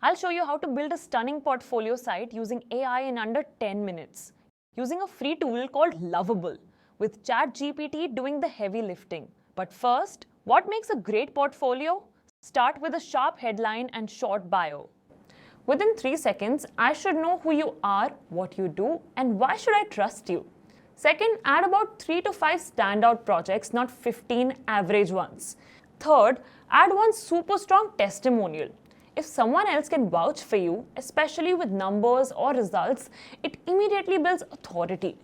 I'll show you how to build a stunning portfolio site using AI in under 10 minutes, using a free tool called Lovable, with ChatGPT doing the heavy lifting. But first, what makes a great portfolio? Start with a sharp headline and short bio. Within 3 seconds, I should know who you are, what you do, and why should I trust you. Second, add about 3 to 5 standout projects, not 15 average ones. Third, add one super strong testimonial. If someone else can vouch for you, especially with numbers or results, it immediately builds authority.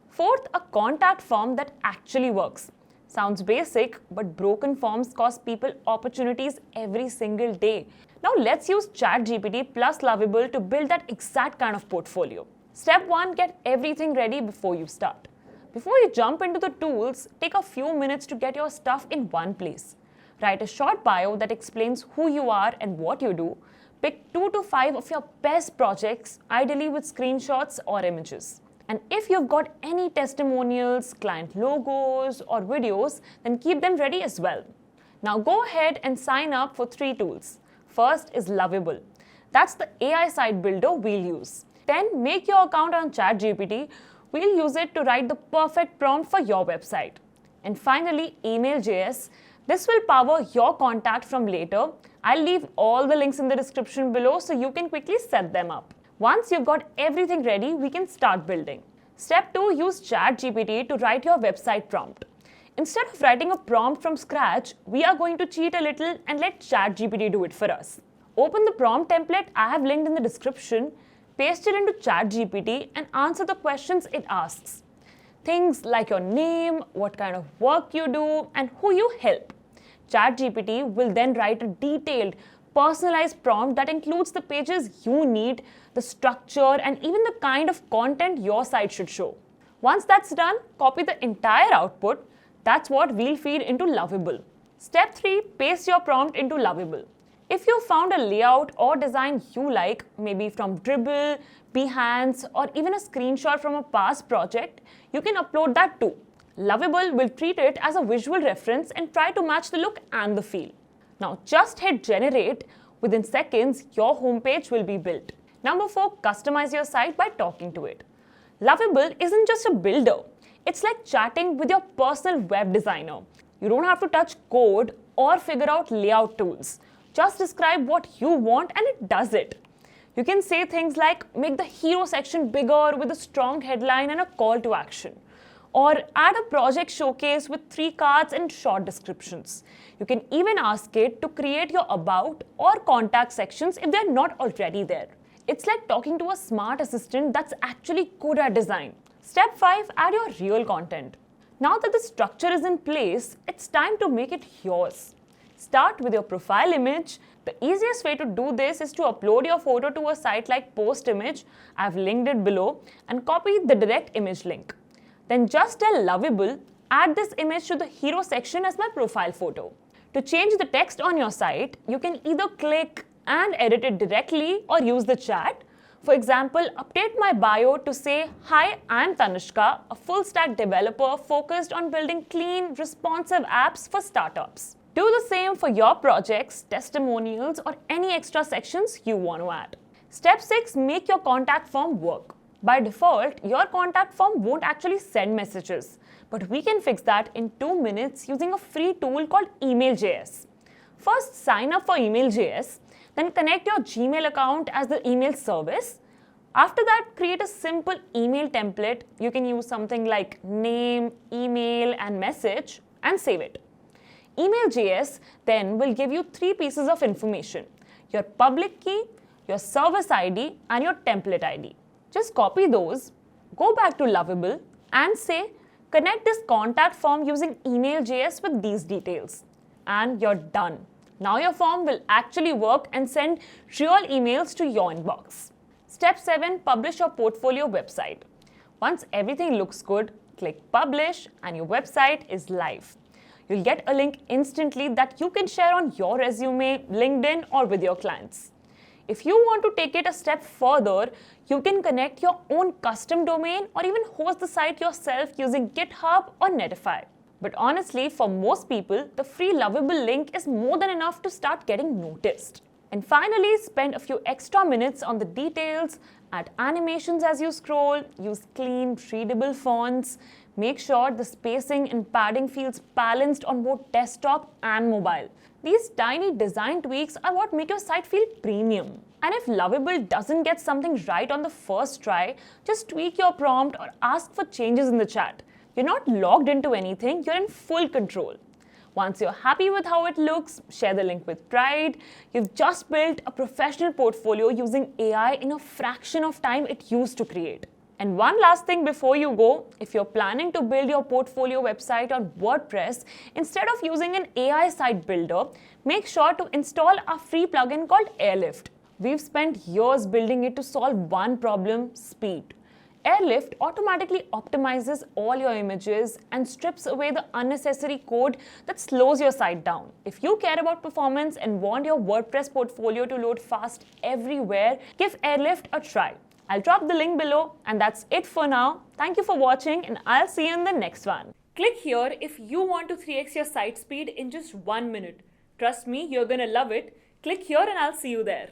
Fourth, a contact form that actually works. Sounds basic, but broken forms cost people opportunities every single day. Now let's use ChatGPT plus Lovable to build that exact kind of portfolio. Step 1, get everything ready before you start. Before you jump into the tools, take a few minutes to get your stuff in one place. Write a short bio that explains who you are and what you do. Pick 2 to 5 of your best projects, ideally with screenshots or images. And if you've got any testimonials, client logos, or videos, then keep them ready as well. Now go ahead and sign up for 3 tools. First is Lovable. That's the AI site builder we'll use. Then make your account on ChatGPT. We'll use it to write the perfect prompt for your website. And finally, Email.js. This will power your contact from later. I'll leave all the links in the description below so you can quickly set them up. Once you've got everything ready, we can start building. Step 2, use ChatGPT to write your website prompt. Instead of writing a prompt from scratch, we are going to cheat a little and let ChatGPT do it for us. Open the prompt template I have linked in the description, paste it into ChatGPT and answer the questions it asks. Things like your name, what kind of work you do, and who you help. ChatGPT will then write a detailed, personalized prompt that includes the pages you need, the structure, and even the kind of content your site should show. Once that's done, copy the entire output. That's what we'll feed into Lovable. Step 3, paste your prompt into Lovable. If you found a layout or design you like, maybe from Dribble, Behance, or even a screenshot from a past project, you can upload that too. Lovable will treat it as a visual reference and try to match the look and the feel. Now just hit generate. Within seconds, your homepage will be built. Number 4, customize your site by talking to it. Lovable isn't just a builder. It's like chatting with your personal web designer. You don't have to touch code or figure out layout tools. Just describe what you want and it does it. You can say things like, make the hero section bigger with a strong headline and a call to action. Or add a project showcase with 3 cards and short descriptions. You can even ask it to create your about or contact sections if they're not already there. It's like talking to a smart assistant that's actually good at design. Step 5, add your real content. Now that the structure is in place, it's time to make it yours. Start with your profile image. The easiest way to do this is to upload your photo to a site like Post Image. I've linked it below, and copy the direct image link. Then just tell Lovable, add this image to the hero section as my profile photo. To change the text on your site, you can either click and edit it directly or use the chat. For example, update my bio to say, "Hi, I'm Tanishka, a full-stack developer focused on building clean, responsive apps for startups." Do the same for your projects, testimonials, or any extra sections you want to add. Step 6, make your contact form work. By default, your contact form won't actually send messages, but we can fix that in 2 minutes using a free tool called Email.js. First, sign up for Email.js, then connect your Gmail account as the email service. After that, create a simple email template. You can use something like name, email, and message, and save it. Email.js then will give you 3 pieces of information: your public key, your service ID, and your template ID. Just copy those, go back to Lovable, and say, connect this contact form using Email.js with these details. And you're done. Now your form will actually work and send real emails to your inbox. Step 7, publish your portfolio website. Once everything looks good, click publish and your website is live. You'll get a link instantly that you can share on your resume, LinkedIn, or with your clients. If you want to take it a step further, you can connect your own custom domain or even host the site yourself using GitHub or Netify. But honestly, for most people, the free Lovable link is more than enough to start getting noticed. And finally, spend a few extra minutes on the details, add animations as you scroll, use clean, readable fonts, make sure the spacing and padding feels balanced on both desktop and mobile. These tiny design tweaks are what make your site feel premium. And if Lovable doesn't get something right on the first try, just tweak your prompt or ask for changes in the chat. You're not logged into anything, you're in full control. Once you're happy with how it looks, share the link with pride. You've just built a professional portfolio using AI in a fraction of time it used to create. And one last thing before you go, if you're planning to build your portfolio website on WordPress, instead of using an AI site builder, make sure to install a free plugin called Airlift. We've spent years building it to solve one problem: speed. Airlift automatically optimizes all your images and strips away the unnecessary code that slows your site down. If you care about performance and want your WordPress portfolio to load fast everywhere, give Airlift a try. I'll drop the link below, and that's it for now. Thank you for watching, and I'll see you in the next one. Click here if you want to 3x your site speed in just 1 minute. Trust me, you're gonna love it. Click here and I'll see you there.